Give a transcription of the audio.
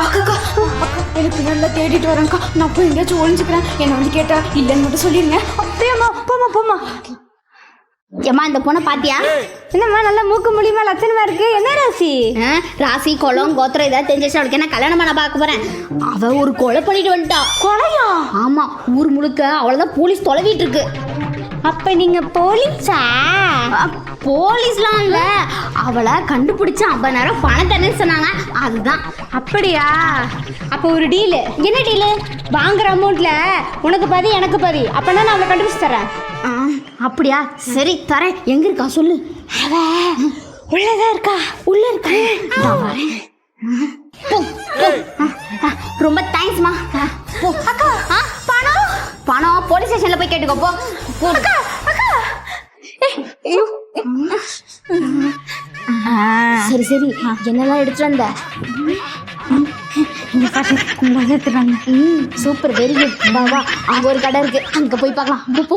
அக்கா எனக்கு நல்லா தேடிட்டு வரேன்க்கா. நான் போய் எங்கேயாச்சும் ஒழிஞ்சுக்கிறேன். என்னை வந்து கேட்டா இல்லைன்னு மட்டும் சொல்லிடுங்க. அப்படியாம்மா? போமா. ஏம்மா இந்த பொண்ணை பாத்தியா? என்னம்மா நல்லா மூக்கு முடியுமா லட்சணமா இருக்கு. என்ன ராசி? ராசி குளம் கோத்திரம் ஏதாவது தெரிஞ்சிச்சு அவளுக்கு என்ன கல்யாணம் பண்ண பார்க்க போறேன். அவ ஒரு கொலை பண்ணிட்டு வந்துட்டா. கொலையா? ஆமா, ஊர் முழுக்க அவளதான் போலீஸ் தொலைவிட்டு இருக்கு. அப்ப நீங்க போலீஸா? போலீஸ்லாம் இல்ல, அவளை கண்டுபிடிச்சு 50,000 பணம் தரேன்னு சொன்னாங்க. அதுதான். அப்படியா? அப்போ ஒரு டீலு. என்ன டீலு? வாங்குற அமௌண்ட்ல உனக்கு பாதி எனக்கு பாதி. அப்பனா நான் அவளை கண்டுபிடிச்சு தரேன். அப்படியா? சரி தரேன். எங்க இருக்கா சொல்லு. அவ உள்ளதான் இருக்கா. உள்ள இருக்கா? ரொம்ப தேங்க்ஸ்மா. அக்கா பணம் போலீஸ் ஸ்டேஷன்ல போய் கேட்டுக்கோ போ. அக்கா சரி என்னெல்லாம் எடுத்துட்டு வந்த? Super, very good. வா அங்க ஒரு கடை இருக்கு, அங்க போய் பார்க்கலாம். போ